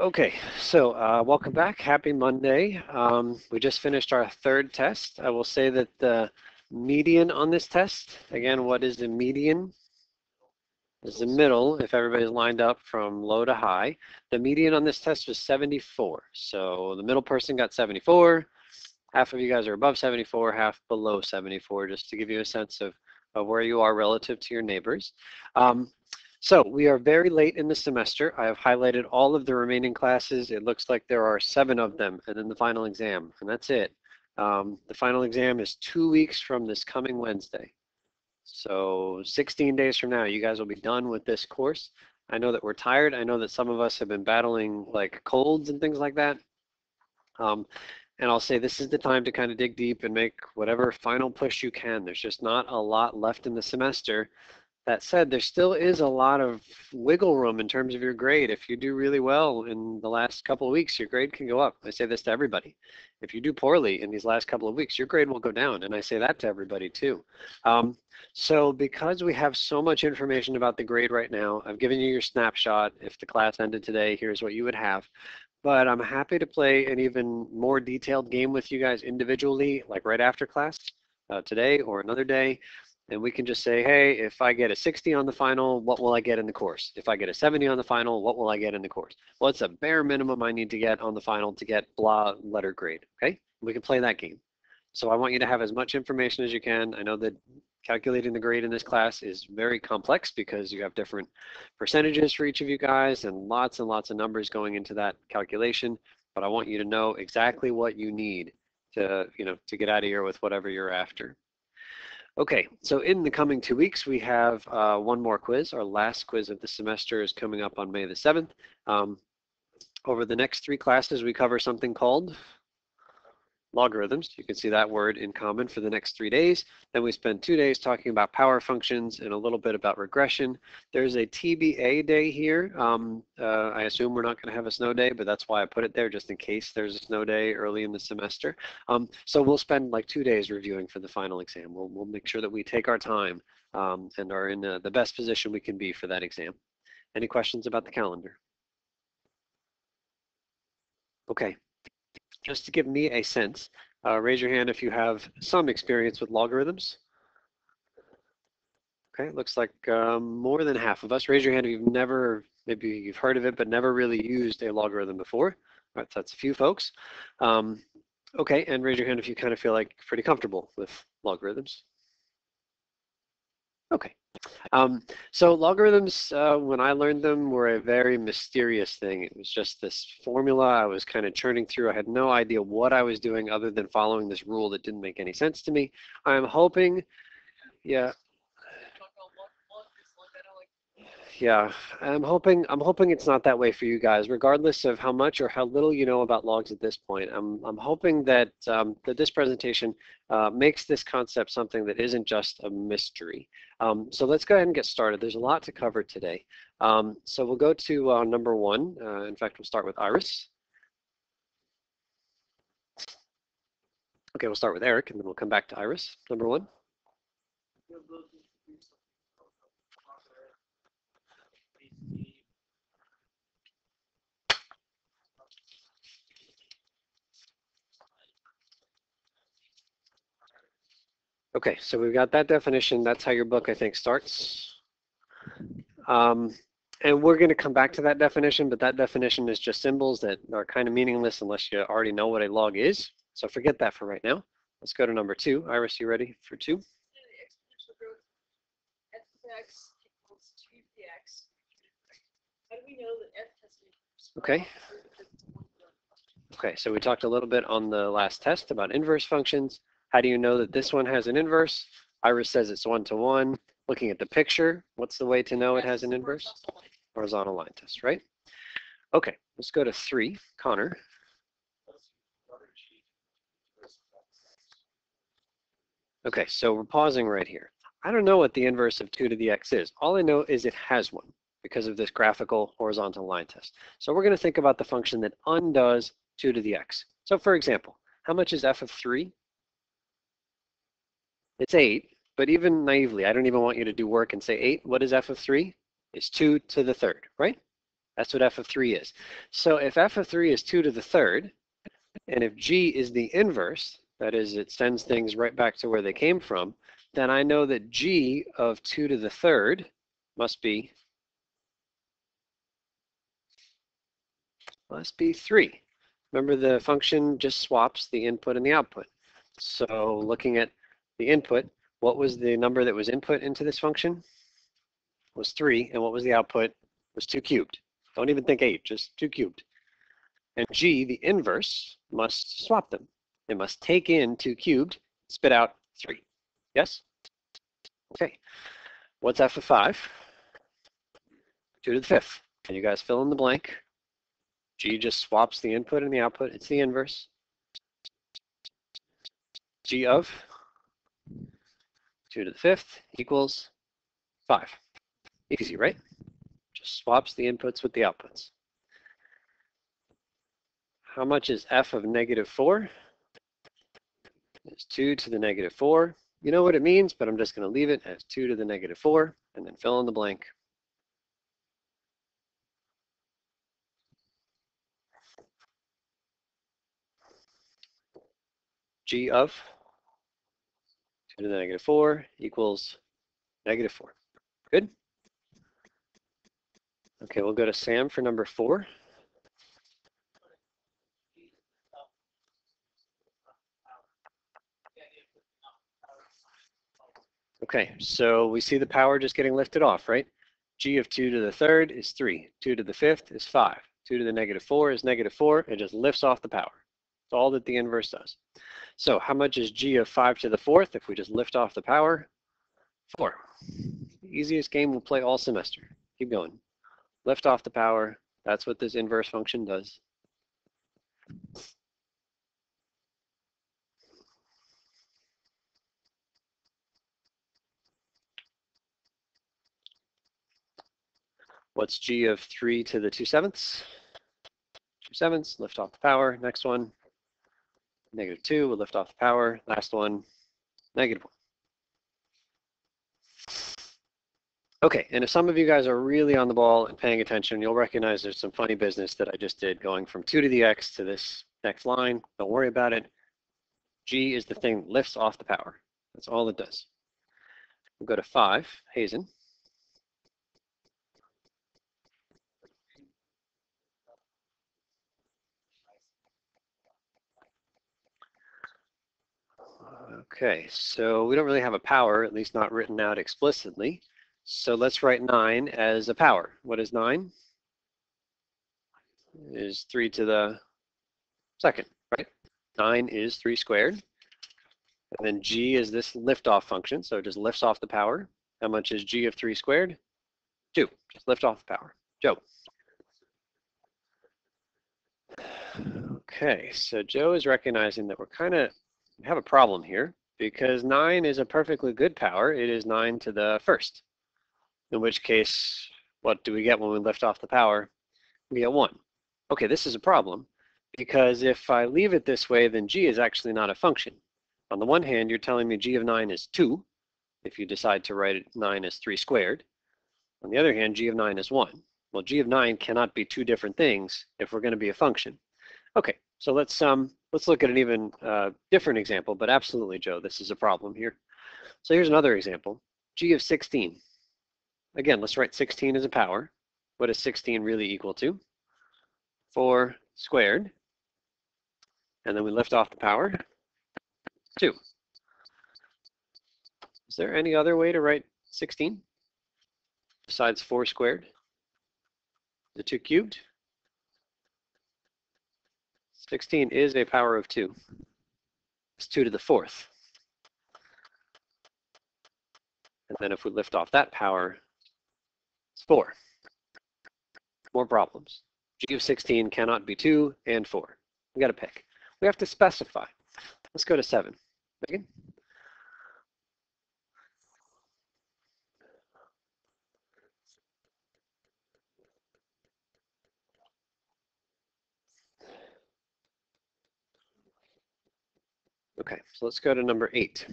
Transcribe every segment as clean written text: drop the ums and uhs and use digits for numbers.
Okay, so welcome back. Happy Monday. We just finished our third test. I will say that the median on this test, again, what is the median? Is the middle, if everybody's lined up from low to high. The median on this test was 74. So the middle person got 74. Half of you guys are above 74, half below 74, just to give you a sense of where you are relative to your neighbors. So we are very late in the semester. I have highlighted all of the remaining classes. It looks like there are 7 of them, and then the final exam, and that's it. The final exam is 2 weeks from this coming Wednesday. So 16 days from now, you guys will be done with this course. I know that we're tired. I know that some of us have been battling like colds and things like that. And I'll say this is the time to kind of dig deep and make whatever final push you can. There's just not a lot left in the semester. That said, there still is a lot of wiggle room in terms of your grade. If you do really well in the last couple of weeks, your grade can go up. I say this to everybody. If you do poorly in these last couple of weeks, your grade will go down. And I say that to everybody too. So because we have so much information about the grade right now, I've given you your snapshot. If the class ended today, here's what you would have. But I'm happy to play an even more detailed game with you guys individually, like right after class today or another day. And we can just say, hey, if I get a 60 on the final, what will I get in the course? If I get a 70 on the final, what will I get in the course? Well, it's a bare minimum I need to get on the final to get blah letter grade, okay? We can play that game. So I want you to have as much information as you can. I know that calculating the grade in this class is very complex because you have different percentages for each of you guys and lots of numbers going into that calculation. But I want you to know exactly what you need to, to get out of here with whatever you're after. Okay, so in the coming 2 weeks, we have one more quiz. Our last quiz of the semester is coming up on May the 7th. Over the next 3 classes, we cover something called logarithms. You can see that word in common for the next 3 days. Then we spend 2 days talking about power functions and a little bit about regression. There's a TBA day here. I assume we're not going to have a snow day, but that's why I put it there just in case there's a snow day early in the semester. So we'll spend like 2 days reviewing for the final exam. We'll make sure that we take our time and are in the best position we can be for that exam. Any questions about the calendar? Okay. Just to give me a sense, raise your hand if you have some experience with logarithms. Okay, looks like more than half of us. Raise your hand if you've never, maybe you've heard of it, but never really used a logarithm before. All right, so that's a few folks. Okay, and raise your hand if you kind of feel like pretty comfortable with logarithms. Okay. So logarithms, when I learned them, were a very mysterious thing. It was just this formula I was kind of churning through. I had no idea what I was doing other than following this rule that didn't make any sense to me. I'm hoping, yeah. Yeah, I'm hoping it's not that way for you guys, regardless of how much or how little you know about logs at this point. I'm hoping that that this presentation makes this concept something that isn't just a mystery. So let's go ahead and get started. There's a lot to cover today. So we'll go to number 1. In fact, we'll start with Iris. Okay, we'll start with Eric, and then we'll come back to Iris. Number 1. Okay, so we've got that definition. That's how your book, I think, starts. And we're going to come back to that definition, but that definition is just symbols that are kind of meaningless unless you already know what a log is. So forget that for right now. Let's go to number 2. Iris, you ready for 2? Exponential growth f of x equals 2 to the x. How do we know that f has an inverse? Okay. Okay, so we talked a little bit on the last test about inverse functions. How do you know that this one has an inverse? Iris says it's 1-to-1. Looking at the picture, what's the way to know it has an inverse? Horizontal line test, right? Okay, let's go to 3. Connor. Okay, so we're pausing right here. I don't know what the inverse of 2 to the x is. All I know is it has one because of this graphical horizontal line test. So we're going to think about the function that undoes 2 to the x. So for example, how much is f of 3? It's 8, but even naively, I don't even want you to do work and say 8. What is f of 3? It's 2 to the 3rd, right? That's what f of 3 is. So if f of 3 is 2 to the third, and if g is the inverse, that is, it sends things right back to where they came from, then I know that g of 2 to the third must be 3. Remember, the function just swaps the input and the output. So looking at the input, what was the number that was input into this function? Was 3, and what was the output? Was 2 cubed. Don't even think 8, just 2 cubed. And g, the inverse, must swap them. It must take in 2 cubed, spit out 3. Yes? Okay. What's f of 5? 2 to the 5th. Can you guys fill in the blank? G just swaps the input and the output. It's the inverse. G of 2 to the 5th equals 5. Easy, right? Just swaps the inputs with the outputs. How much is f of negative 4? It's 2 to the negative 4. You know what it means, but I'm just going to leave it as 2 to the negative 4, and then fill in the blank. G of 2 to the negative 4 equals negative 4. Good? Okay, we'll go to Sam for number 4. Okay, so we see the power just getting lifted off, right? G of 2 to the third is 3. 2 to the 5th is 5. 2 to the negative 4 is negative 4. It just lifts off the power. That's all that the inverse does. So how much is G of 5 to the 4th if we just lift off the power? 4. Easiest game we'll play all semester. Keep going. Lift off the power. That's what this inverse function does. What's G of 3 to the 2/7? 2/7, lift off the power. Next one, negative 2, we'll lift off the power. Last one, negative 1. Okay, and if some of you guys are really on the ball and paying attention, you'll recognize there's some funny business that I just did going from 2 to the x to this next line. Don't worry about it. G is the thing that lifts off the power. That's all it does. We'll go to 5, Hazen. Okay, so we don't really have a power, at least not written out explicitly. So let's write 9 as a power. What is 9? Is 3 to the 2nd, right? 9 is 3 squared. And then g is this liftoff function, so it just lifts off the power. How much is g of 3 squared? 2. Just lift off the power. Joe. Okay, so Joe is recognizing that we have a problem here because 9 is a perfectly good power. It is 9 to the 1st. In which case, what do we get when we lift off the power? We get 1. Okay, this is a problem because if I leave it this way, then g is actually not a function. On the one hand, you're telling me g of 9 is 2, if you decide to write 9 as 3 squared. On the other hand, g of 9 is 1. Well, g of 9 cannot be 2 different things if we're going to be a function. Okay, so let's look at an even different example, but absolutely, Joe, this is a problem here. So here's another example, g of 16. Again, let's write 16 as a power. What is 16 really equal to? 4 squared. And then we lift off the power, 2. Is there any other way to write 16 besides 4 squared? The 2 cubed? 16 is a power of 2. It's 2 to the 4th. And then if we lift off that power, it's 4. More problems. G of 16 cannot be 2 and 4. We got to pick. We have to specify. Let's go to 7. Megan? Okay, so let's go to number 8.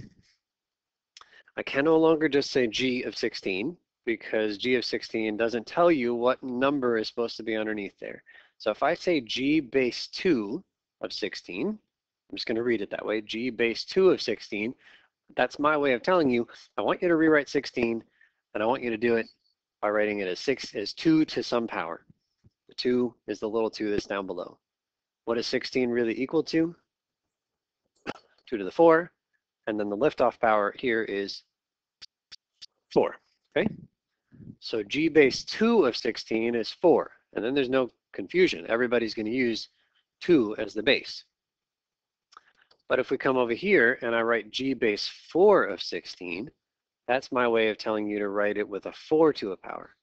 I can no longer just say G of 16 because g of 16 doesn't tell you what number is supposed to be underneath there. So if I say g base 2 of 16, I'm just going to read it that way, g base 2 of 16, that's my way of telling you, I want you to rewrite 16, and I want you to do it by writing it as 2 to some power. The 2 is the little 2 that's down below. What is 16 really equal to? 2 to the 4, and then the liftoff power here is 4, okay? So g base 2 of 16 is 4, and then there's no confusion. Everybody's going to use 2 as the base. But if we come over here and I write g base 4 of 16, that's my way of telling you to write it with a 4 to a power.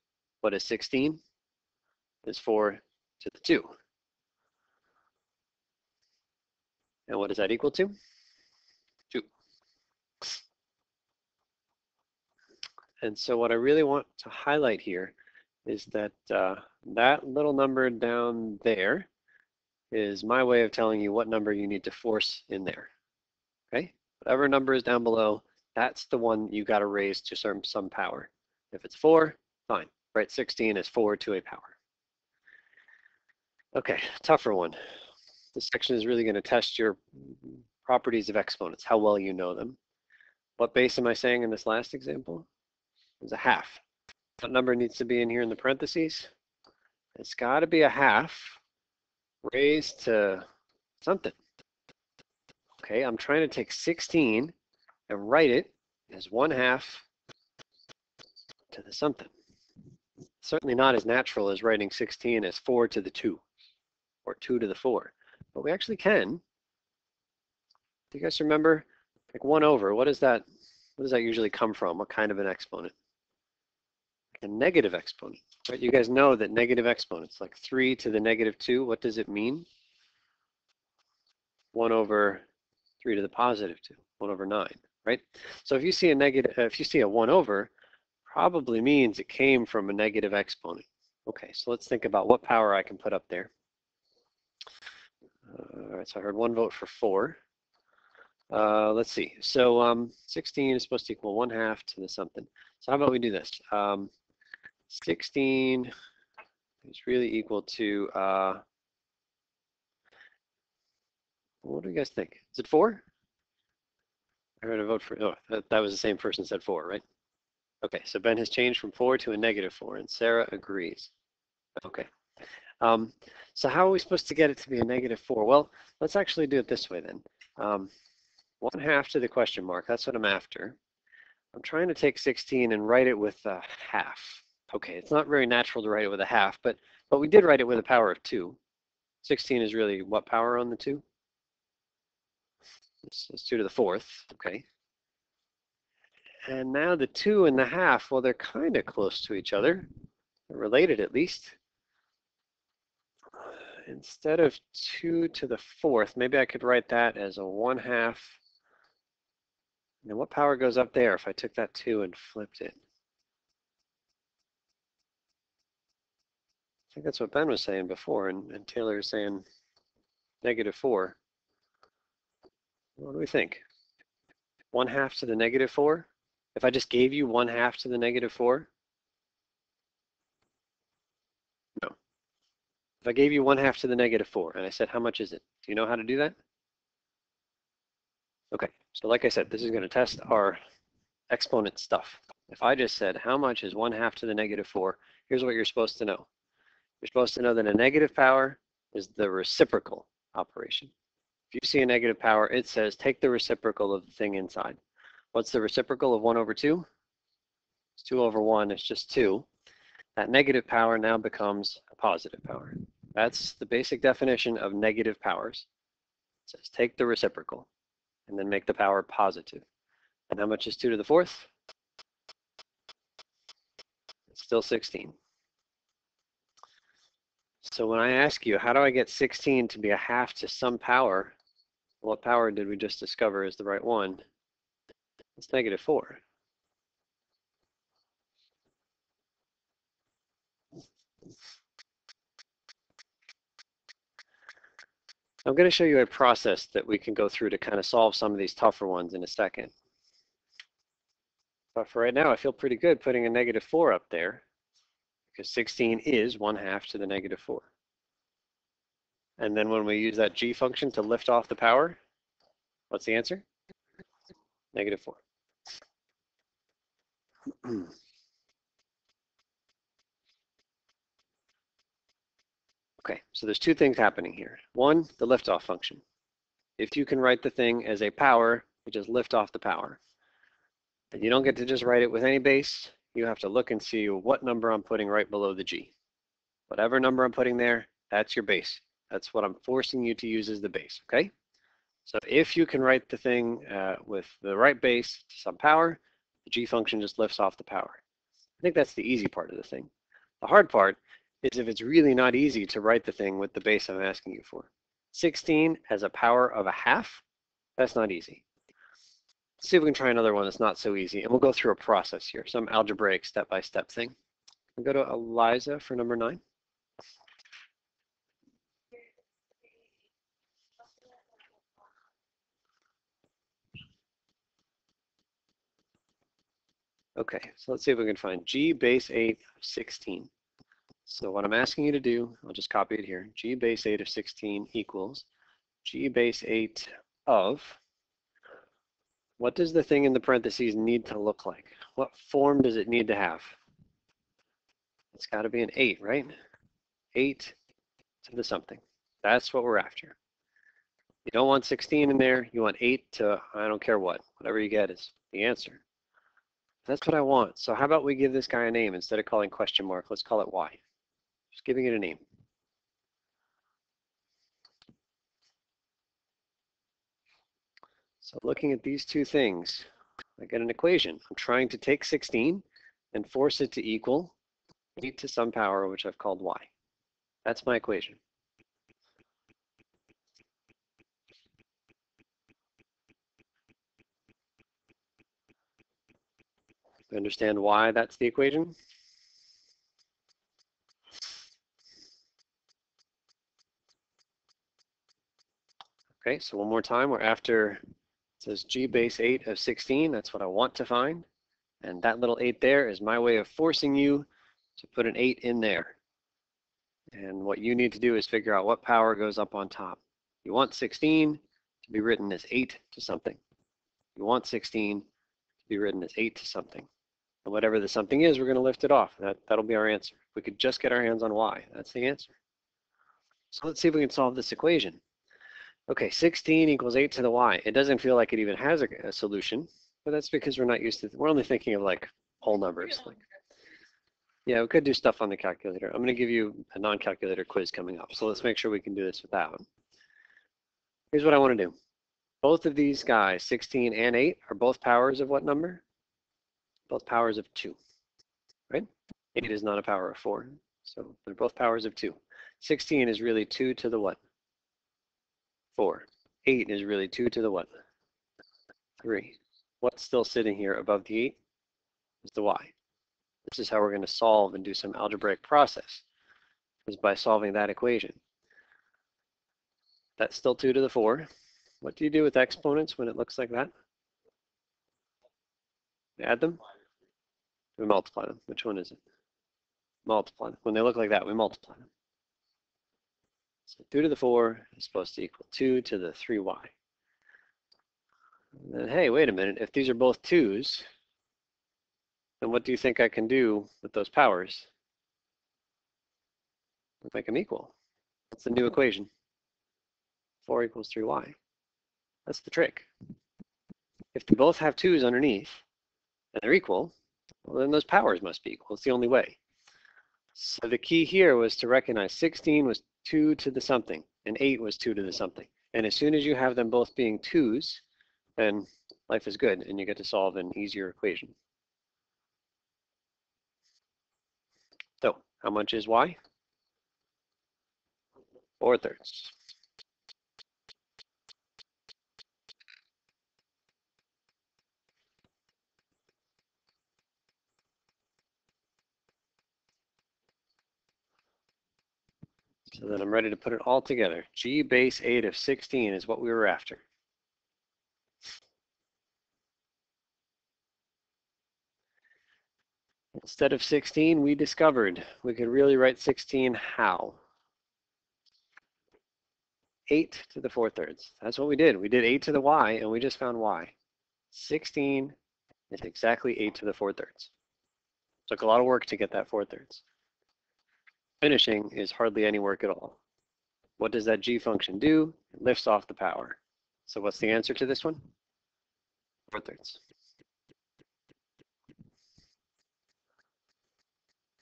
What is 16? It's 4 to the 2. And what does that equal to? 2. And so what I really want to highlight here is that that little number down there is my way of telling you what number you need to force in there. Okay? Whatever number is down below, that's the one you got to raise to some power. If it's 4, fine. Write 16 as 4 to a power. Okay, tougher one. This section is really going to test your properties of exponents, how well you know them. What base am I saying in this last example? It's a half. What number needs to be in here in the parentheses? It's got to be a half raised to something. Okay, I'm trying to take 16 and write it as 1/2 to the something. Certainly not as natural as writing 16 as 4 to the 2 or 2 to the 4, but we actually can. Do you guys remember, like 1 over, what does that usually come from? What kind of an exponent? A negative exponent, right? You guys know that negative exponents, like 3 to the negative 2, what does it mean? 1 over 3 to the positive 2, 1 over 9, right? So if you see a 1 over, probably means it came from a negative exponent. Okay, so let's think about what power I can put up there. All right, so I heard 1 vote for 4. Let's see. So 16 is supposed to equal 1/2 to the something. So how about we do this? 16 is really equal to, what do you guys think? Is it 4? I heard a vote for, oh, that was the same person said 4, right? Okay, so Ben has changed from 4 to a negative 4, and Sarah agrees. Okay. So how are we supposed to get it to be a negative 4? Well, let's actually do it this way then. 1/2 to the question mark, that's what I'm after. I'm trying to take 16 and write it with a half. Okay, it's not very natural to write it with a half, but we did write it with a power of 2. 16 is really what power on the 2? It's 2 to the 4th, okay. And now the 2 and the half, well, they're kind of close to each other. They're related at least. Instead of 2 to the 4th, maybe I could write that as a 1/2. And what power goes up there if I took that 2 and flipped it? I think that's what Ben was saying before, and Taylor is saying negative 4. What do we think? 1/2 to the negative 4? If I just gave you 1/2 to the negative 4? No. If I gave you 1/2 to the negative 4 and I said, how much is it? Do you know how to do that? Okay, so like I said, this is going to test our exponent stuff. If I just said, how much is 1/2 to the negative 4? Here's what you're supposed to know. You're supposed to know that a negative power is the reciprocal operation. If you see a negative power, it says take the reciprocal of the thing inside. What's the reciprocal of 1 over 2? It's 2 over 1, it's just 2. That negative power now becomes a positive power. That's the basic definition of negative powers. It says take the reciprocal and then make the power positive. And how much is 2 to the 4th? It's still 16. So when I ask you, how do I get 16 to be a half to some power? What power did we just discover is the right one? It's negative 4. I'm going to show you a process that we can go through to kind of solve some of these tougher ones in a second. But for right now, I feel pretty good putting a -4 up there because 16 is 1/2 to the -4. And then when we use that g function to lift off the power, what's the answer? -4. Okay, so there's two things happening here. One, the liftoff function. If you can write the thing as a power, you just lift off the power. And you don't get to just write it with any base. You have to look and see what number I'm putting right below the g. Whatever number I'm putting there, that's your base. That's what I'm forcing you to use as the base, okay? So if you can write the thing with the right base to some power, the g function just lifts off the power. I think that's the easy part of the thing. The hard part is if it's really not easy to write the thing with the base I'm asking you for. 16 has a power of 1/2. That's not easy. Let's see if we can try another one that's not so easy, and we'll go through a process here, some algebraic step-by-step thing. We'll go to Eliza for number 9. Okay, so let's see if we can find g base 8 of 16. So what I'm asking you to do, I'll just copy it here. G base 8 of 16 equals g base 8 of, what does the thing in the parentheses need to look like? What form does it need to have? It's got to be an 8, right? 8 to the something. That's what we're after. You don't want 16 in there. You want 8 to, I don't care what. Whatever you get is the answer. That's what I want. So how about we give this guy a name instead of calling question mark? Let's call it y. Just giving it a name. So looking at these two things, I get an equation. I'm trying to take 16 and force it to equal 8 to some power, which I've called y. That's my equation. You understand why that's the equation? Okay, so one more time, we're after, it says g base 8 of 16. That's what I want to find. And that little 8 there is my way of forcing you to put an 8 in there. And what you need to do is figure out what power goes up on top. You want 16 to be written as 8 to something. You want 16 to be written as 8 to something. And whatever the something is, we're going to lift it off. That'll be our answer. If we could just get our hands on y, that's the answer. So let's see if we can solve this equation. Okay, 16 equals 8 to the y. It doesn't feel like it even has a solution, but that's because we're not used to, we're only thinking of like whole numbers. Like, yeah, we could do stuff on the calculator. I'm going to give you a non-calculator quiz coming up, so let's make sure we can do this with that one. Here's what I want to do. Both of these guys, 16 and 8, are both powers of what number? Both powers of 2, right? 8 is not a power of 4, so they're both powers of 2. 16 is really 2 to the what? 4. 8 is really 2 to the what? 3. What's still sitting here above the 8 is the y. This is how we're going to solve and do some algebraic process, is by solving that equation. That's still 2 to the 4. What do you do with exponents when it looks like that? We add them? We multiply them. Which one is it? Multiply them. When they look like that, we multiply them. So 2 to the 4 is supposed to equal 2 to the 3y. And then, hey, wait a minute. If these are both 2's, then what do you think I can do with those powers? Make them equal. That's the new equation. 4 equals 3y. That's the trick. If they both have 2's underneath, and they're equal, well, then those powers must be equal. It's the only way. So the key here was to recognize 16 was 2 to the something, and 8 was 2 to the something. And as soon as you have them both being 2's, then life is good, and you get to solve an easier equation. So how much is y? 4/3. So then I'm ready to put it all together. G base 8 of 16 is what we were after. Instead of 16, we discovered we could really write 16 how? 8 to the 4/3. That's what we did. We did 8 to the y, and we just found y. 16 is exactly 8 to the 4/3. Took a lot of work to get that 4/3. Finishing is hardly any work at all. What does that g function do? It lifts off the power. So what's the answer to this one? 4/3.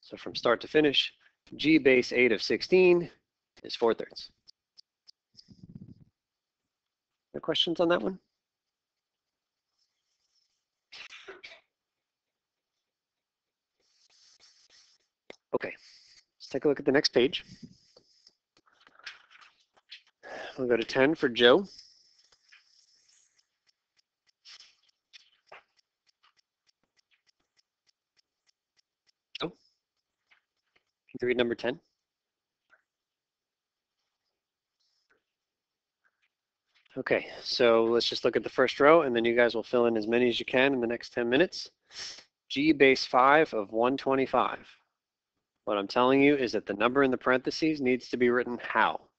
So from start to finish, g base 8 of 16 is 4/3. Any questions on that one? Okay, let's take a look at the next page. We'll go to 10 for Joe. Oh, can you read number 10? Okay, so let's just look at the first row, and then you guys will fill in as many as you can in the next 10 minutes. G base 5 of 125. What I'm telling you is that the number in the parentheses needs to be written how?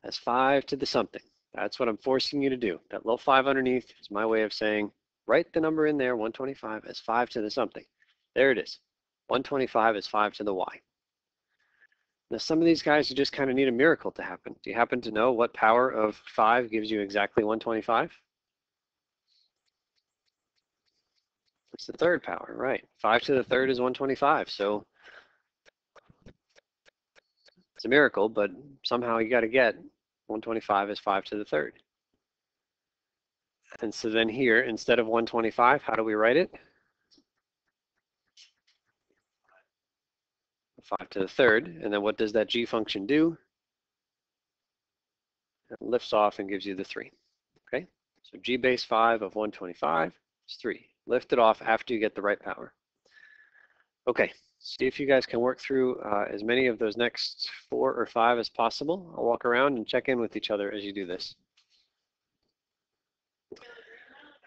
As 5 to the something. That's what I'm forcing you to do. That little 5 underneath is my way of saying, write the number in there, 125, as 5 to the something. There it is. 125 is 5 to the y. Now, some of these guys, you just kind of need a miracle to happen. Do you happen to know what power of 5 gives you exactly 125? It's the third power, right? 5 to the third is 125. So it's a miracle, but somehow you got to get 125 is 5 to the third. And so then here, instead of 125, how do we write it? 5 to the third. And then what does that g function do? It lifts off and gives you the 3. Okay? So g base 5 of 125 is 3. Lift it off after you get the right power. Okay, see if you guys can work through as many of those next 4 or 5 as possible. I'll walk around and check in with each other as you do this.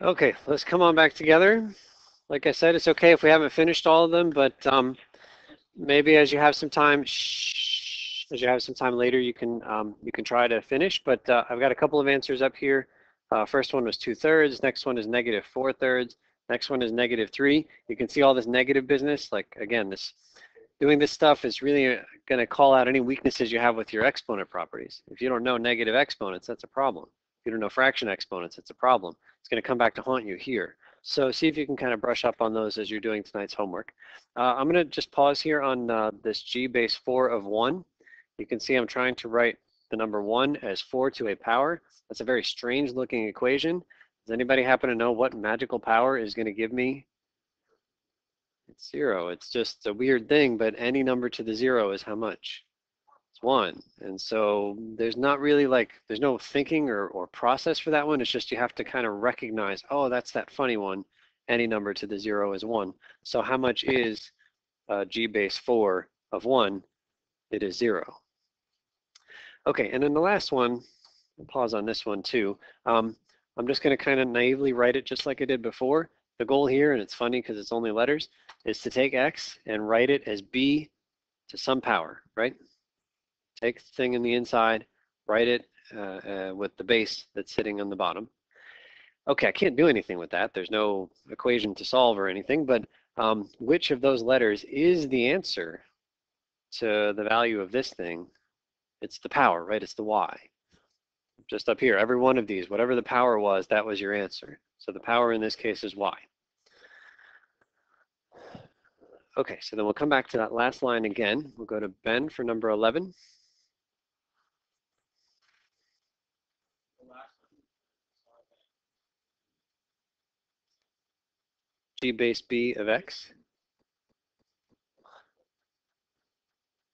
Okay, let's come on back together. Like I said, it's okay if we haven't finished all of them, but maybe as you have some time, later, you can try to finish. But I've got a couple of answers up here. First one was 2/3. Next one is negative 4/3. Next one is negative 3. You can see all this negative business. Like again, doing this stuff is really going to call out any weaknesses you have with your exponent properties. If you don't know negative exponents, that's a problem. If you don't know fraction exponents, it's a problem. It's going to come back to haunt you here. So see if you can kind of brush up on those as you're doing tonight's homework. I'm going to just pause here on this g base 4 of 1. You can see I'm trying to write the number 1 as 4 to a power. That's a very strange looking equation. Does anybody happen to know what magical power is going to give me? It's 0. It's just a weird thing, but any number to the 0 is how much? It's 1. And so there's not really there's no thinking or process for that one. It's just you have to kind of recognize, oh, that's that funny one. Any number to the 0 is 1. So how much is g base 4 of 1? It is 0. Okay, and then the last one, I'll pause on this one too. I'm just going to kind of naively write it just like I did before. The goal here, and it's funny because it's only letters, is to take x and write it as b to some power, right? Take the thing in the inside, write it with the base that's sitting on the bottom. Okay, I can't do anything with that. There's no equation to solve or anything, but which of those letters is the answer to the value of this thing? It's the power, right? It's the y. Just up here, every one of these, whatever the power was, that was your answer. So the power in this case is y. Okay, so then we'll come back to that last line again. We'll go to Ben for number 11. G base b of x. All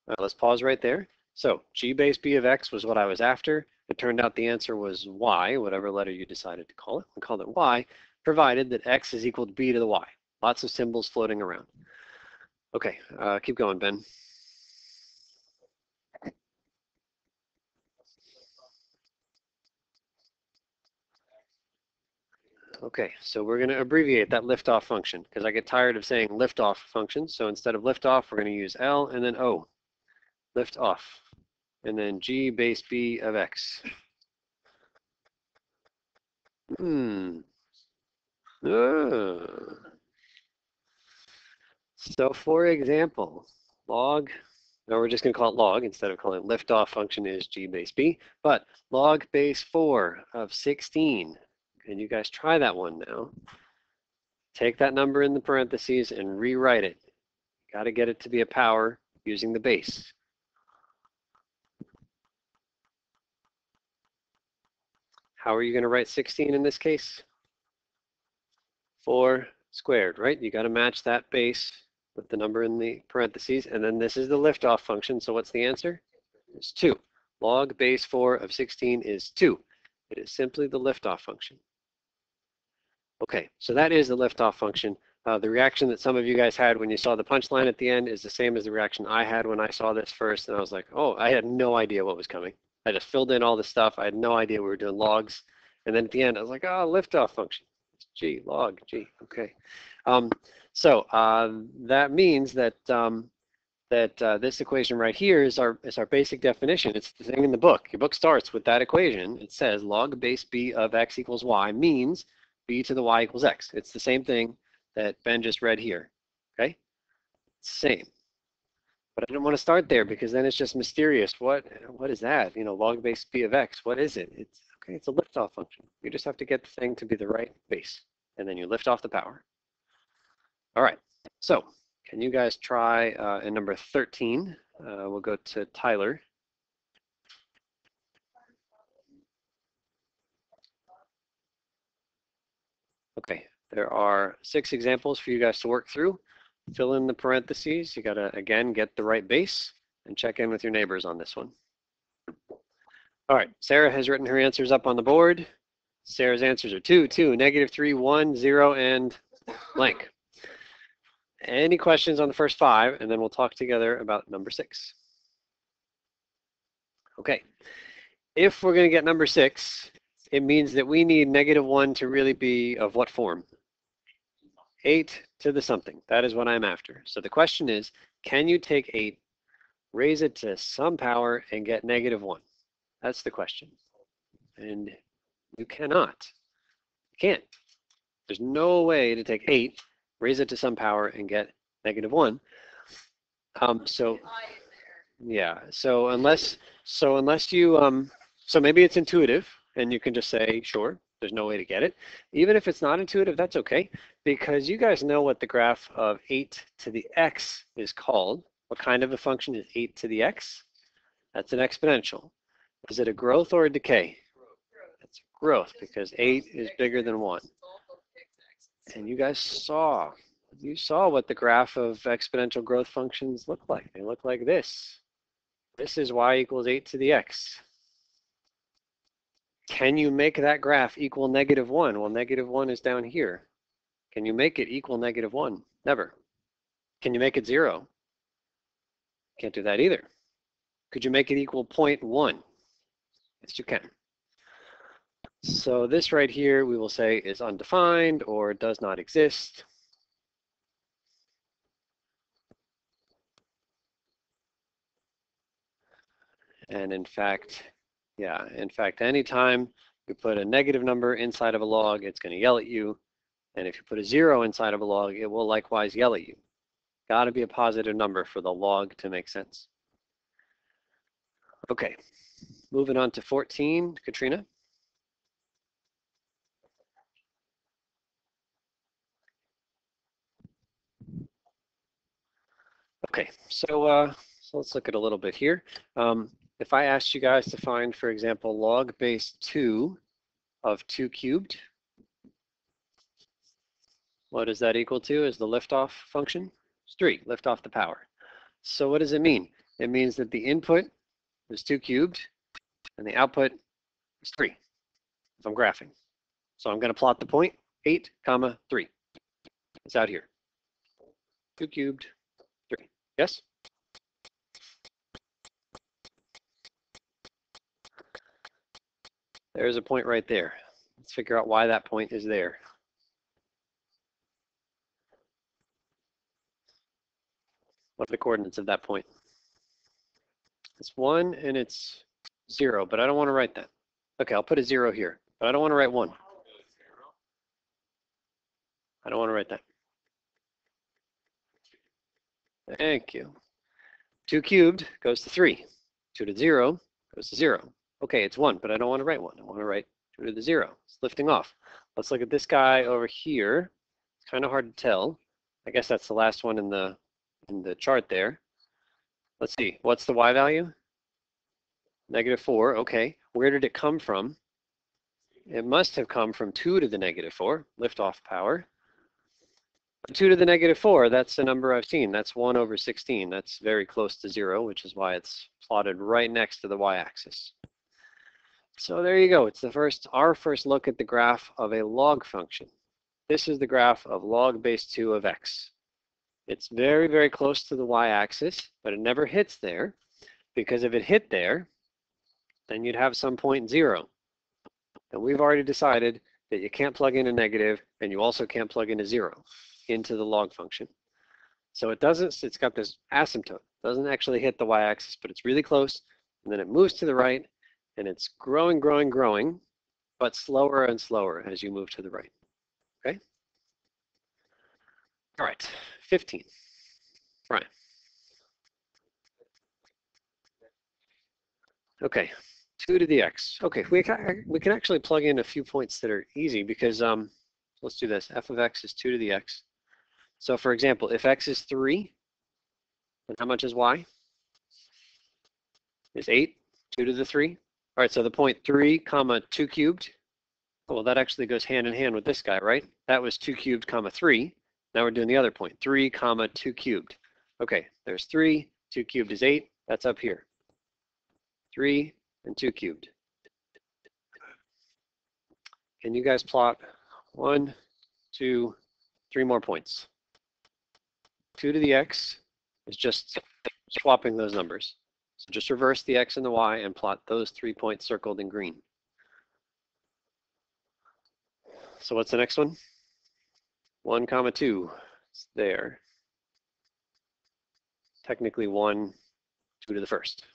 right, let's pause right there. So g base b of x was what I was after. It turned out the answer was y, whatever letter you decided to call it. We called it y, provided that x is equal to b to the y. Lots of symbols floating around. Okay, keep going, Ben. Okay, so we're going to abbreviate that liftoff function because I get tired of saying liftoff function. So instead of liftoff, we're going to use L and then O. Liftoff. And then G base B of X. So for example, log, no, we're just going to call it log instead of calling it liftoff function is G base B, but log base 4 of 16. Can you guys try that one now? Take that number in the parentheses and rewrite it. Got to get it to be a power using the base. How are you going to write 16 in this case? 4 squared, right? You got to match that base with the number in the parentheses, and then this is the liftoff function, so what's the answer? It's 2. Log base 4 of 16 is 2. It is simply the liftoff function. Okay, so that is the liftoff function. The reaction that some of you guys had when you saw the punchline at the end is the same as the reaction I had when I saw this first, and I was like, oh, I had no idea what was coming. I just filled in all the stuff. I had no idea we were doing logs. And then at the end, I was like, oh, liftoff function. It's G, log, G, okay. So that means that this equation right here is our basic definition. It's the thing in the book. Your book starts with that equation. It says log base B of x equals y means b to the y equals x. It's the same thing that Ben just read here, okay? Same. But I didn't want to start there because then it's just mysterious. What is that? You know, log base b of x, what is it? It's okay, it's a liftoff function. You just have to get the thing to be the right base, and then you lift off the power. All right, so can you guys try in number 13? We'll go to Tyler. Okay, there are 6 examples for you guys to work through. Fill in the parentheses. You gotta, again, get the right base and check in with your neighbors on this one. All right, Sarah has written her answers up on the board. Sarah's answers are 2, 2, -3, 1, 0, and blank. Any questions on the first 5, and then we'll talk together about number 6. Okay, if we're gonna get number 6, it means that we need -1 to really be of what form? 8 to the something. That is what I'm after. So the question is, can you take 8, raise it to some power, and get -1? That's the question. And you cannot. You can't. There's no way to take 8, raise it to some power, and get -1. Yeah. So unless you so maybe it's intuitive, and you can just say, sure, there's no way to get it. Even if it's not intuitive, that's okay, because you guys know what the graph of 8 to the x is called. What kind of a function is 8 to the x? That's an exponential. Is it a growth or a decay? It's growth, because 8 is bigger than 1. And you guys saw what the graph of exponential growth functions look like. They look like this. This is y equals 8 to the x. Can you make that graph equal -1? Well, -1 is down here. Can you make it equal -1? Never. Can you make it 0? Can't do that either. Could you make it equal 0.1? Yes, you can. So this right here, we will say is undefined or does not exist. And in fact, yeah, anytime you put a negative number inside of a log, it's going to yell at you. And if you put a 0 inside of a log, it will likewise yell at you. Got to be a positive number for the log to make sense. Okay, moving on to 14, Katrina. Okay, so let's look at a little bit here. If I asked you guys to find, for example, log base 2 of 2 cubed, what is that equal to as the liftoff function? It's 3, lift off the power. So what does it mean? It means that the input is 2 cubed and the output is 3 if I'm graphing. So I'm going to plot the point, 8, 3. It's out here. 2 cubed, 3. Yes? There's a point right there. Let's figure out why that point is there. What are the coordinates of that point? It's 1 and it's 0, but I don't want to write that. Okay, I'll put a 0 here, but I don't want to write 1. I don't want to write that. Thank you. 2 cubed goes to 3. 2 to the 0 goes to 0. Okay, it's 1, but I don't want to write 1. I want to write 2 to the 0. It's lifting off. Let's look at this guy over here. It's kind of hard to tell. I guess that's the last one in the chart there. Let's see. What's the y value? -4. Okay. Where did it come from? It must have come from 2 to the -4, liftoff power. 2 to the -4, that's the number I've seen. That's 1 over 16. That's very close to 0, which is why it's plotted right next to the y-axis. So there you go. It's our first look at the graph of a log function. This is the graph of log base 2 of x. It's very, very close to the y-axis, but it never hits there, because if it hit there, then you'd have some point 0. And we've already decided that you can't plug in a negative, and you also can't plug in a 0 into the log function. So it's got this asymptote. It doesn't actually hit the y-axis, but it's really close, and then it moves to the right, and it's growing, growing, growing, but slower and slower as you move to the right. Okay? All right, 15. Brian. Okay, 2 to the x. Okay, we can actually plug in a few points that are easy because let's do this. F of x is 2 to the x. So for example, if x is 3, then how much is y? Is 8, 2 to the 3. All right, so the point 3 comma 2 cubed. Well, that actually goes hand in hand with this guy, right? That was 2 cubed comma 3. Now we're doing the other point, 3 comma 2 cubed. Okay, there's 3, 2 cubed is 8. That's up here. 3 and 2 cubed. Can you guys plot 1, 2, 3 more points? 2 to the x is just swapping those numbers. So just reverse the x and the y and plot those 3 points circled in green. So what's the next one? 1 comma 2. It's there. Technically 1, 2 to the first.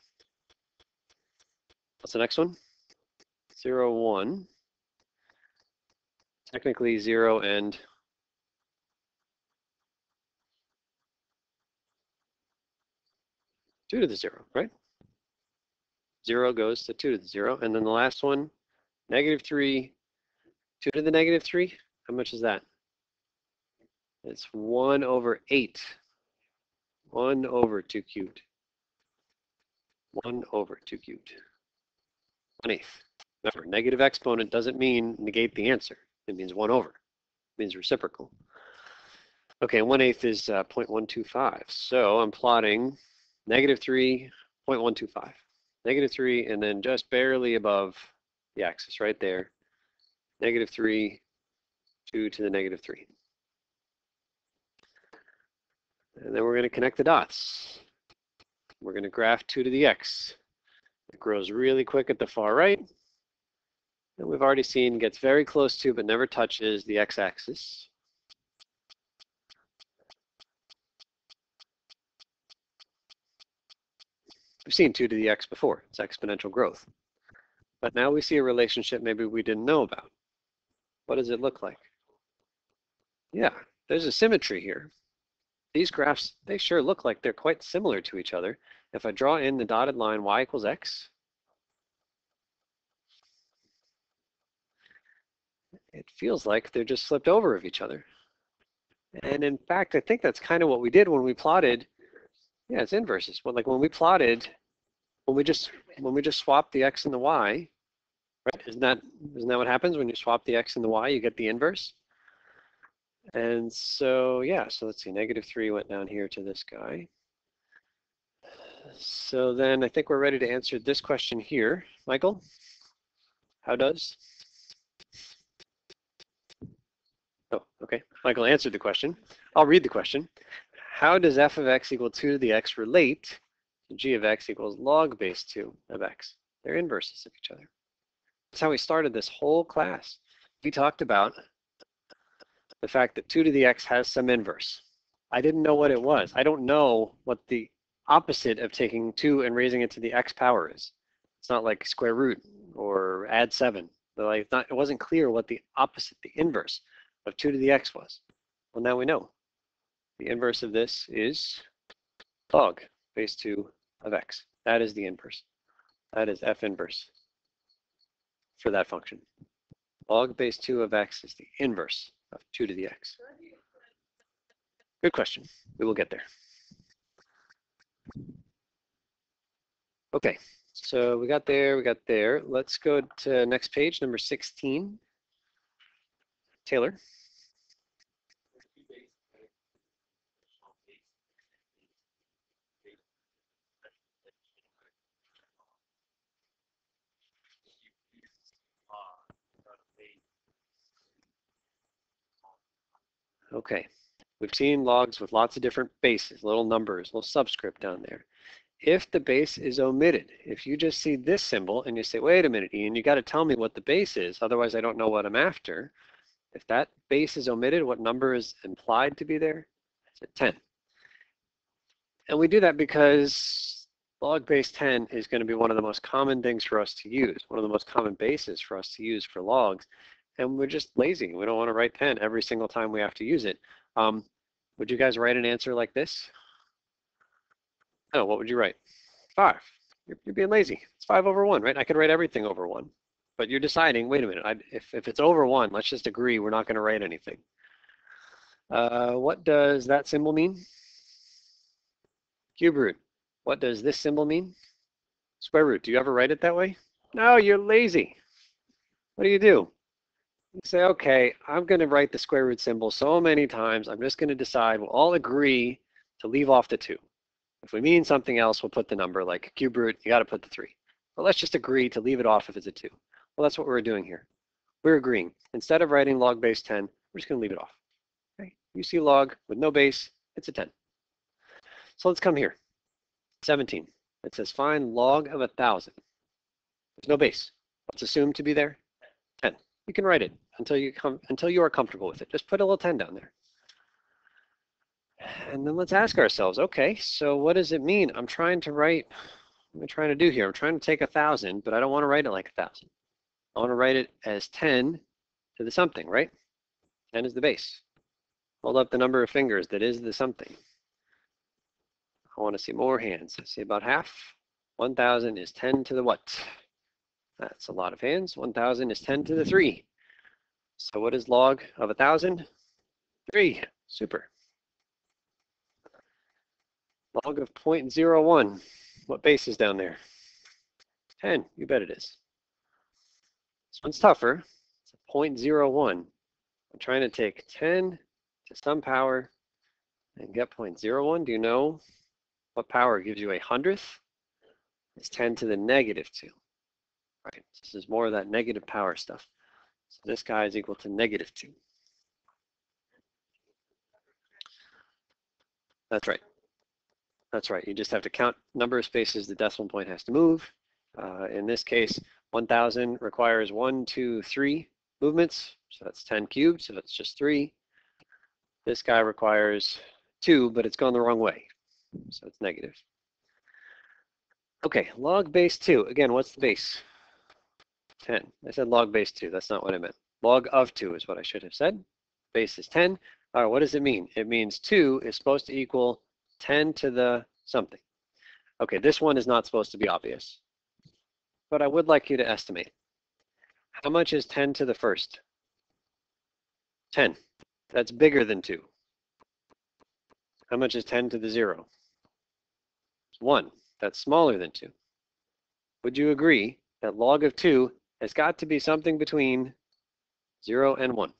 What's the next one? 0, 1. Technically 0 and 2 to the 0, right? 0 goes to 2 to the 0. And then the last one, -3, 2 to the -3. How much is that? It's 1 over 8. 1 over 2 cubed. 1 over 2 cubed. 1/8. Remember, negative exponent doesn't mean negate the answer. It means 1 over. It means reciprocal. Okay, 1/8 is 0.125. So I'm plotting -3, 0.125. -3, and then just barely above the axis right there. -3, 2 to the -3. And then we're going to connect the dots. We're going to graph 2 to the x. It grows really quick at the far right. And we've already seen gets very close to but never touches the x-axis. We've seen 2 to the x before. It's exponential growth. But now we see a relationship maybe we didn't know about. What does it look like? Yeah, there's a symmetry here. These graphs, they sure look like they're quite similar to each other. If I draw in the dotted line y equals x, it feels like they're just flipped over of each other. And in fact, I think that's kind of what we did when we plotted. Yeah, it's inverses. Well, like when we plotted, when we just swapped the x and the y, right? Isn't that what happens when you swap the x and the y? You get the inverse. And so yeah, so let's see. -3 went down here to this guy. So then I think we're ready to answer this question here. Michael, how does? Oh, okay. Michael answered the question. I'll read the question. How does f of x equal 2 to the x relate to g of x equals log base 2 of x? They're inverses of each other. That's how we started this whole class. We talked about the fact that 2 to the x has some inverse. I didn't know what it was. I don't know what the opposite of taking 2 and raising it to the x power is. It's not like square root or add 7. Like it wasn't clear what the opposite, the inverse of 2 to the x was. Well, now we know. The inverse of this is log base 2 of x. That is the inverse. That is f inverse for that function. Log base 2 of x is the inverse of 2 to the x. Good question. We will get there. Okay, so we got there. Let's go to next page, number 16. Taylor. Okay, we've seen logs with lots of different bases, little numbers, little subscript down there. If the base is omitted, if you just see this symbol and you say, wait a minute, Ian, you got to tell me what the base is, otherwise I don't know what I'm after. If that base is omitted, what number is implied to be there? It's a 10. And we do that because log base 10 is going to be one of the most common things for us to use, one of the most common bases for us to use for logs. And we're just lazy. We don't want to write 10 every single time we have to use it. Would you guys write an answer like this? No, what would you write? 5. You're being lazy. It's 5 over 1, right? I could write everything over 1. But you're deciding, wait a minute, if it's over 1, let's just agree we're not going to write anything. What does that symbol mean? Cube root. What does this symbol mean? Square root. Do you ever write it that way? No, you're lazy. What do? You say, okay, I'm going to write the square root symbol so many times, I'm just going to decide, we'll all agree to leave off the 2. If we mean something else, we'll put the number, like cube root, you got to put the 3. But let's just agree to leave it off if it's a 2. Well, that's what we're doing here. We're agreeing. Instead of writing log base 10, we're just going to leave it off. Okay? You see log with no base, it's a 10. So let's come here. 17. It says find log of 1,000. There's no base. What's assumed to be there? 10. You can write it until you are comfortable with it. Just put a little 10 down there. And then let's ask ourselves, okay, so what does it mean? I'm trying to write, what am I trying to do here? I'm trying to take 1,000, but I don't want to write it like 1,000. I want to write it as 10 to the something, right? 10 is the base. Hold up the number of fingers that is the something. I want to see more hands. I see about half. 1,000 is 10 to the what? That's a lot of hands. 1,000 is 10 to the 3. So what is log of 1,000? 3. Super. Log of 0.01. What base is down there? 10. You bet it is. This one's tougher. It's a 0.01. I'm trying to take 10 to some power and get 0.01. Do you know what power gives you 100th? It's 10 to the negative 2. Right. This is more of that negative power stuff. So this guy is equal to negative 2. That's right. That's right. You just have to count number of spaces the decimal point has to move. In this case, 1,000 requires 1, 2, 3 movements. So that's 10 cubed. So that's just 3. This guy requires 2, but it's gone the wrong way. So it's negative. Okay, log base 2. Again, what's the base? 10. I said log base 2. That's not what I meant. Log of 2 is what I should have said. Base is 10. All right, what does it mean? It means 2 is supposed to equal 10 to the something. Okay, this one is not supposed to be obvious, but I would like you to estimate. How much is 10 to the first? 10. That's bigger than 2. How much is 10 to the 0? 1. That's smaller than 2. Would you agree that log of 2 has got to be something between 0 and 1?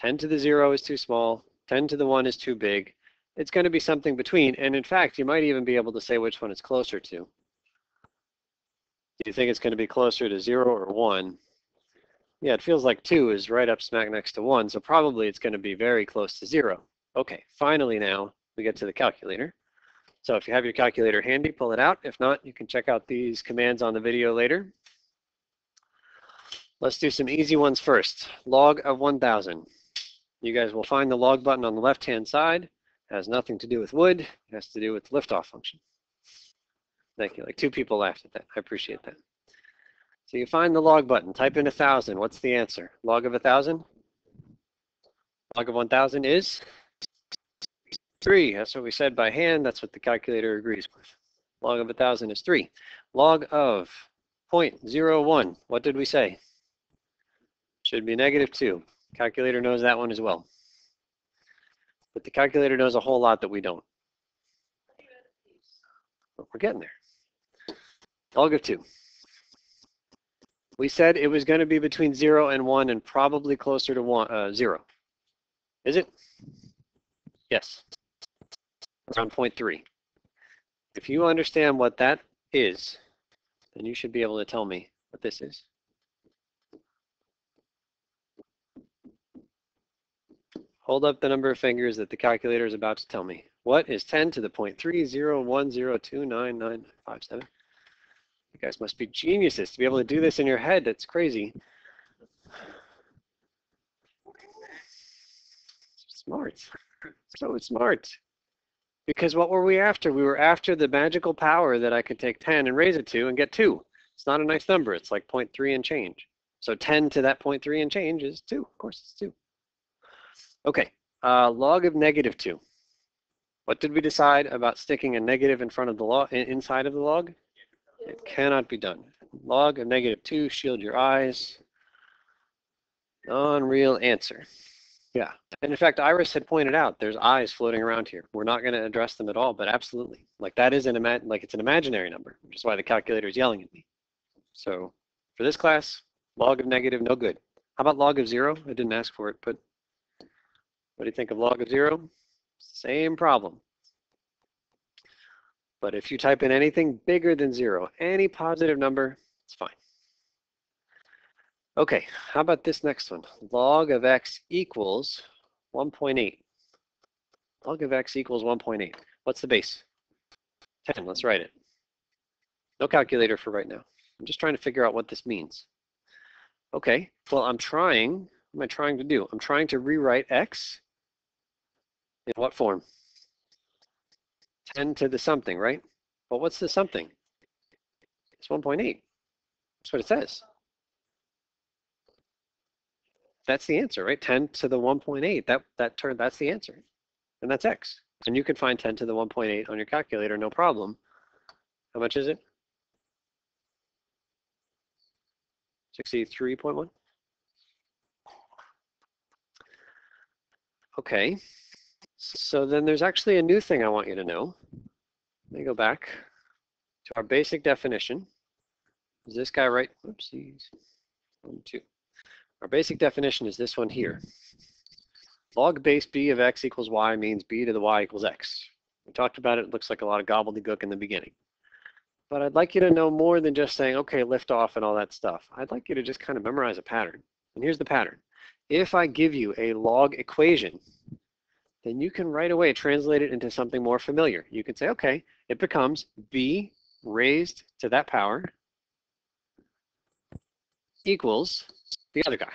10 to the 0 is too small. 10 to the 1 is too big. It's going to be something between, and in fact, you might even be able to say which one it's closer to. Do you think it's going to be closer to 0 or 1? Yeah, it feels like 2 is right up smack next to 1, so probably it's going to be very close to 0. Okay, finally now we get to the calculator. So if you have your calculator handy, pull it out. If not, you can check out these commands on the video later. Let's do some easy ones first. Log of 1,000. You guys will find the log button on the left-hand side. Has nothing to do with wood. It has to do with the liftoff function. Thank you. Like 2 people laughed at that. I appreciate that. So you find the log button, type in 1,000. What's the answer? Log of 1,000? Log of 1,000 is 3. That's what we said by hand. That's what the calculator agrees with. Log of 1,000 is 3. Log of 0.01. What did we say? Should be -2. Calculator knows that one as well. But the calculator knows a whole lot that we don't. But we're getting there. Log of 2. We said it was going to be between 0 and 1 and probably closer to 0. Is it? Yes. Around 0.3. If you understand what that is, then you should be able to tell me what this is. Hold up the number of fingers that the calculator is about to tell me. What is 10 to the 0.3010299957? You guys must be geniuses to be able to do this in your head. That's crazy. Smart. So smart. Because what were we after? We were after the magical power that I could take 10 and raise it to and get 2. It's not a nice number. It's like 0.3 and change. So 10 to that 0.3 and change is 2. Of course, it's 2. Okay, log of -2. What did we decide about sticking a negative in front of the log, inside of the log? It cannot be done. Log of -2, shield your eyes. Non-real answer. Yeah, and in fact, Iris had pointed out there's eyes floating around here. We're not going to address them at all, but absolutely. Like that is it's an imaginary number, which is why the calculator is yelling at me. So for this class, log of negative, no good. How about log of 0? I didn't ask for it, but what do you think of log of 0? Same problem. But if you type in anything bigger than 0, any positive number, it's fine. Okay, how about this next one? Log of x equals 1.8. Log of x equals 1.8. What's the base? 10. Let's write it. No calculator for right now. I'm just trying to figure out what this means. Okay, well, I'm trying. What am I trying to do? I'm trying to rewrite x in what form? 10 to the something, right? Well, what's the something? It's 1.8. That's what it says. That's the answer, right? 10 to the 1.8. That's the answer. And that's x. And you can find 10 to the 1.8 on your calculator, no problem. How much is it? 63.1? Okay. So then there's actually a new thing I want you to know. Let me go back to our basic definition. Is this guy right? Oopsies. 1, 2. Our basic definition is this one here. Log base b of x equals y means b to the y equals x. We talked about it. It looks like a lot of gobbledygook in the beginning. But I'd like you to know more than just saying, okay, lift off and all that stuff. I'd like you to just kind of memorize a pattern. And here's the pattern. If I give you a log equation, then you can right away translate it into something more familiar. You can say, okay, it becomes b raised to that power equals the other guy.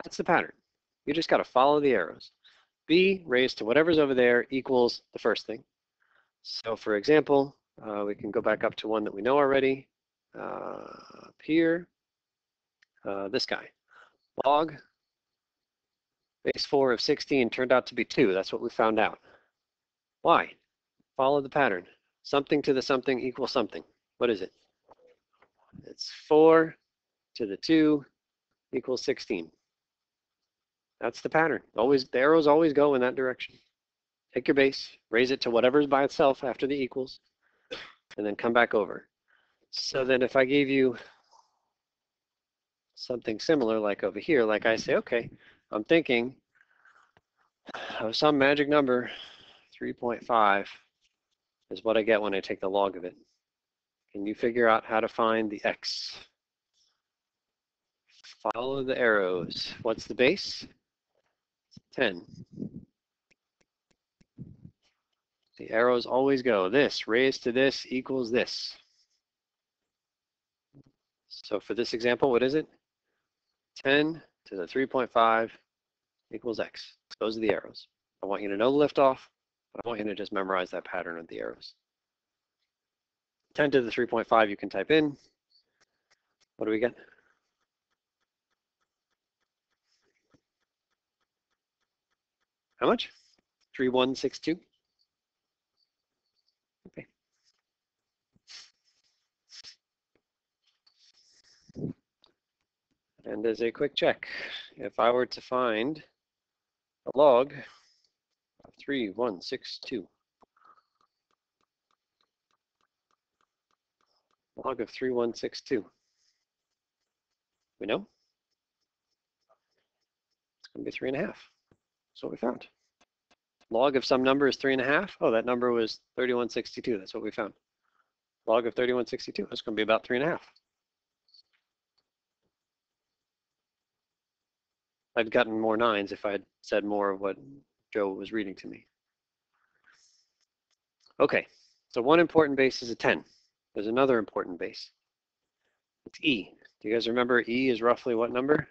That's the pattern. You just got to follow the arrows. B raised to whatever's over there equals the first thing. So for example, we can go back up to one that we know already. Up here, this guy. Log base 4 of 16 turned out to be 2. That's what we found out. Why? Follow the pattern. Something to the something equals something. What is it? It's 4 to the 2 equals 16. That's the pattern. Always, the arrows always go in that direction. Take your base, raise it to whatever's by itself after the equals, and then come back over. So then if I gave you something similar like over here, like I say, okay, I'm thinking of some magic number, 3.5 is what I get when I take the log of it. Can you figure out how to find the x? Follow the arrows. What's the base? 10. The arrows always go this raised to this equals this. So for this example, what is it? 10 to the 3.5 equals x. Those are the arrows. I want you to know the liftoff, but I want you to just memorize that pattern of the arrows. 10 to the 3.5 you can type in. What do we get? How much? 3162? Okay. And as a quick check, if I were to find a log of 3162, log of 3162, we know it's going to be 3.5. That's what we found. Log of some number is 3.5. Oh, that number was 3162. That's what we found. Log of 3162, that's going to be about 3.5. I'd gotten more 9s if I had said more of what Joe was reading to me. Okay, so one important base is a 10. There's another important base. It's E. Do you guys remember E is roughly what number?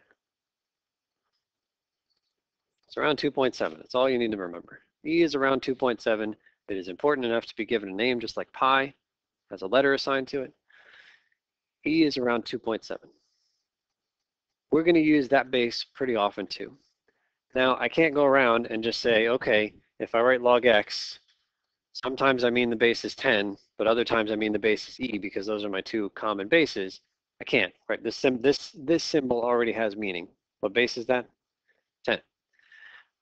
It's around 2.7. That's all you need to remember. E is around 2.7. It is important enough to be given a name, just like pi has a letter assigned to it. E is around 2.7. We're going to use that base pretty often too. Now, I can't go around and just say, okay, if I write log x, sometimes I mean the base is 10, but other times I mean the base is E because those are my two common bases. I can't, right? This symbol already has meaning. What base is that? 10.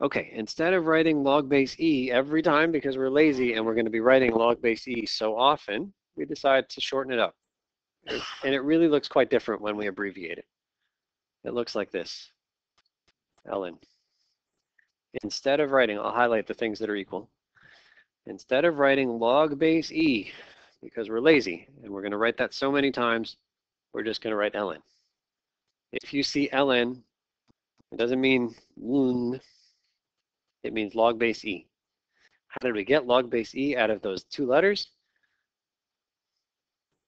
Okay, instead of writing log base E every time because we're lazy and we're going to be writing log base E so often, we decide to shorten it up. And it really looks quite different when we abbreviate it. It looks like this, ln. Instead of writing, I'll highlight the things that are equal. Instead of writing log base E, because we're lazy, and we're going to write that so many times, we're just going to write ln. If you see ln, it doesn't mean ln, it means log base E. How did we get log base E out of those two letters?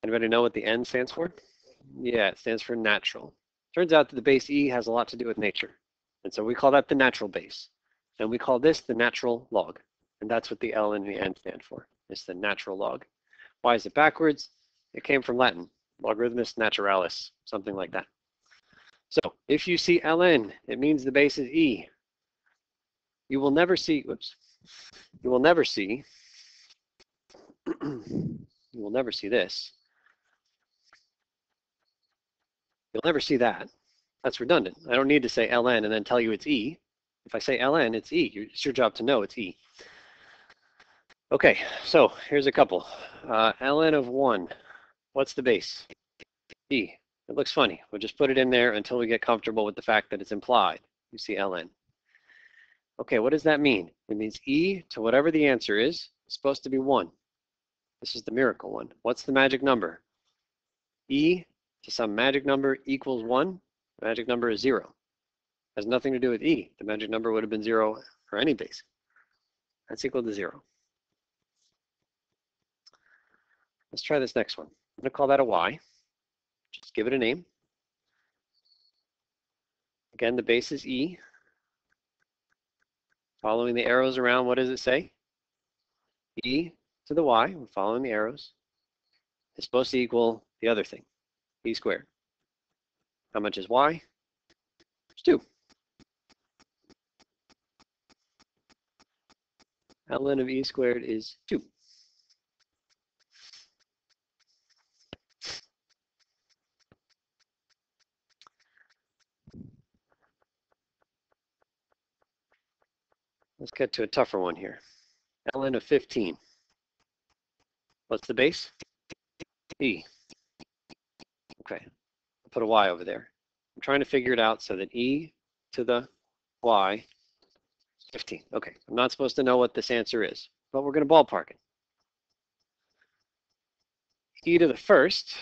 Anybody know what the N stands for? Yeah, it stands for natural. Turns out that the base E has a lot to do with nature. And so we call that the natural base. And we call this the natural log. And that's what the L and the N stand for. It's the natural log. Why is it backwards? It came from Latin, logarithmus naturalis, something like that. So if you see ln, it means the base is E. You will never see, whoops, you will never see, you will never see this. You'll never see that. That's redundant. I don't need to say ln and then tell you it's E. If I say ln, it's E. It's your job to know it's E. Okay, so here's a couple. Ln of 1, what's the base? E. It looks funny. We'll just put it in there until we get comfortable with the fact that it's implied. You see ln. Okay, what does that mean? It means E to whatever the answer is supposed to be 1. This is the miracle one. What's the magic number? E to some magic number equals 1. The magic number is 0. Has nothing to do with E. The magic number would have been 0 for any base. That's equal to 0. Let's try this next one. I'm going to call that a Y. Just give it a name. Again, the base is E. Following the arrows around, what does it say? E to the Y, we're following the arrows, is supposed to equal the other thing, E squared. How much is Y? It's 2. Ln of E squared is 2. Let's get to a tougher one here. Ln of 15. What's the base? E. Okay, I'll put a Y over there. I'm trying to figure it out so that E to the Y is 15. Okay, I'm not supposed to know what this answer is, but we're going to ballpark it. E to the first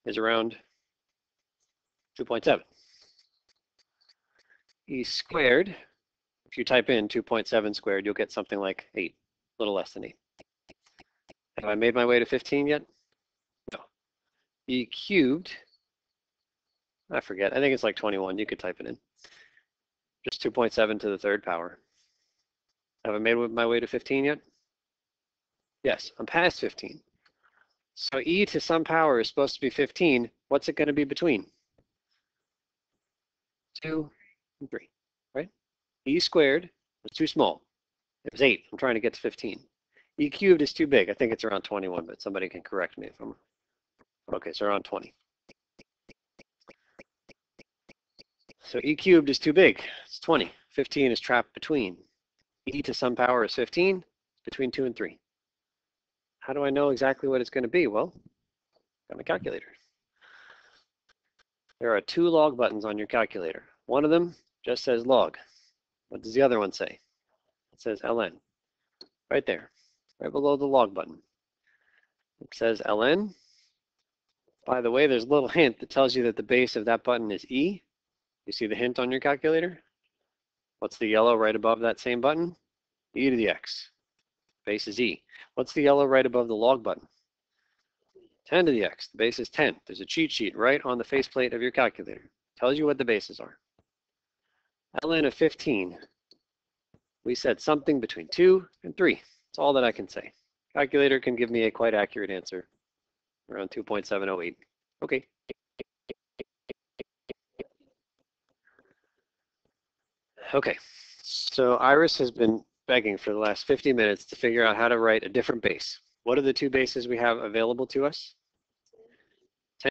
is around 2.7. E squared, if you type in 2.7 squared, you'll get something like 8, a little less than 8. Have I made my way to 15 yet? No. E cubed, I forget, I think it's like 21, you could type it in. Just 2.7 to the third power. Have I made my way to 15 yet? Yes, I'm past 15. So e to some power is supposed to be 15. What's it going to be between? 2 and 3, right? E squared was too small. It was 8. I'm trying to get to 15. E cubed is too big. I think it's around 21, but somebody can correct me if I'm... Okay, so around 20. So e cubed is too big. It's 20. 15 is trapped between. E to some power is 15. It's between 2 and 3. How do I know exactly what it's going to be? Well, got my calculator. There are 2 log buttons on your calculator. One of them just says log. What does the other one say? It says ln. Right there, right below the log button. It says ln. By the way, there's a little hint that tells you that the base of that button is E. You see the hint on your calculator? What's the yellow right above that same button? E to the x. Base is E. What's the yellow right above the log button? 10 to the x. The base is 10. There's a cheat sheet right on the faceplate of your calculator. Tells you what the bases are. ln of 15. We said something between 2 and 3. That's all that I can say. Calculator can give me a quite accurate answer. Around 2.708. Okay. Okay. So Iris has been begging for the last 50 minutes to figure out how to write a different base. What are the 2 bases we have available to us?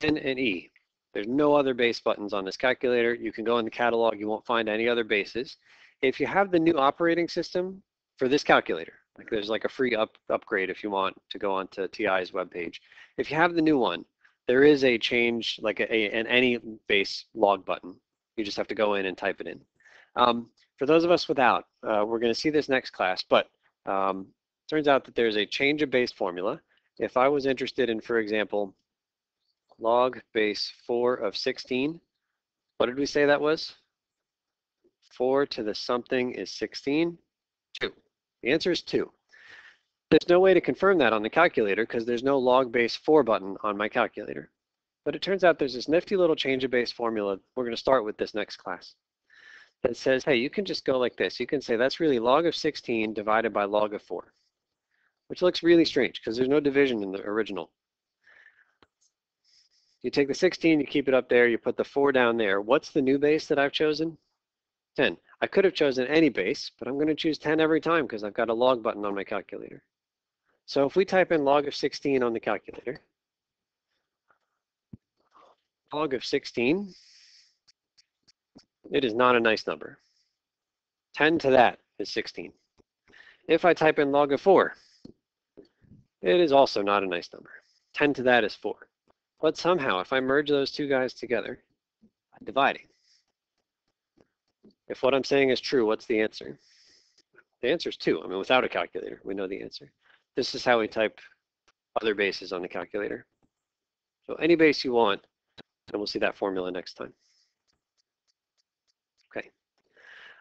10 and E. There's no other base buttons on this calculator. You can go in the catalog. You won't find any other bases. If you have the new operating system for this calculator, like there's like a free upgrade if you want to go onto TI's webpage. If you have the new one, there is a change, like an any base log button. You just have to go in and type it in. For those of us without, we're going to see this next class, but turns out that there's a change of base formula. If I was interested in, for example, log base 4 of 16, what did we say that was? 4 to the something is 16? 2. The answer is 2. There's no way to confirm that on the calculator because there's no log base 4 button on my calculator. But it turns out there's this nifty little change of base formula. We're going to start with this next class. That says, hey, you can just go like this. You can say that's really log of 16 divided by log of 4, which looks really strange because there's no division in the original. You take the 16, you keep it up there, you put the 4 down there. What's the new base that I've chosen? 10. I could have chosen any base, but I'm going to choose 10 every time because I've got a log button on my calculator. So if we type in log of 16 on the calculator, log of 16, it is not a nice number. 10 to that is 16. If I type in log of 4, it is also not a nice number. 10 to that is 4. But somehow, if I merge those 2 guys together, I'm dividing. If what I'm saying is true, what's the answer? The answer is 2. I mean, without a calculator, we know the answer. This is how we type other bases on the calculator. So any base you want, and we'll see that formula next time. Okay.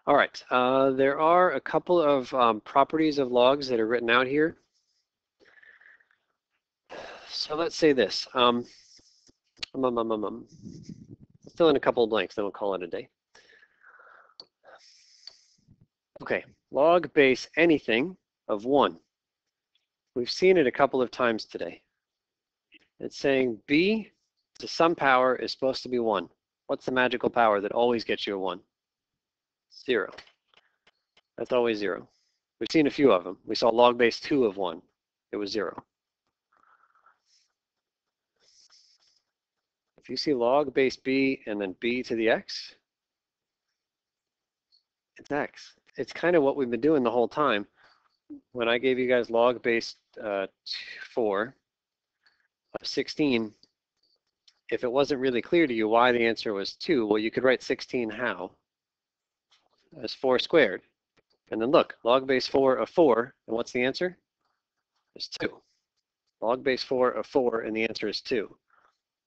All right. There are a couple of properties of logs that are written out here. So let's say this. Fill in a couple of blanks, then we'll call it a day. Okay, log base anything of 1. We've seen it a couple of times today. It's saying b to some power is supposed to be 1. What's the magical power that always gets you a 1? 0. That's always 0. We've seen a few of them. We saw log base 2 of 1. It was 0. If you see log base b and then b to the x, it's x. It's kind of what we've been doing the whole time. When I gave you guys log base 4 of 16, if it wasn't really clear to you why the answer was 2, well, you could write 16 how? As 4 squared. And then look, log base 4 of 4, and what's the answer? It's 2. Log base 4 of 4, and the answer is 2.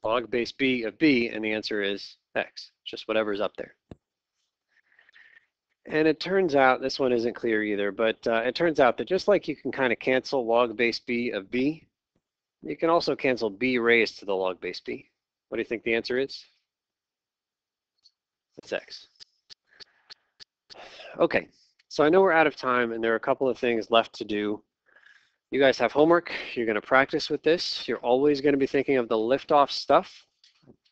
Log base b of b, and the answer is x, just whatever's up there. And it turns out, this one isn't clear either, but it turns out that just like you can kind of cancel log base b of b, you can also cancel b raised to the log base b. What do you think the answer is? It's x. Okay, So I know we're out of time and there are a couple of things left to do. You guys have homework. You're going to practice with this. You're always going to be thinking of the liftoff stuff.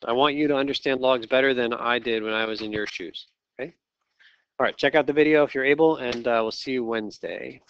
I want you to understand logs better than I did when I was in your shoes. Okay? All right, check out the video if you're able, and we'll see you Wednesday.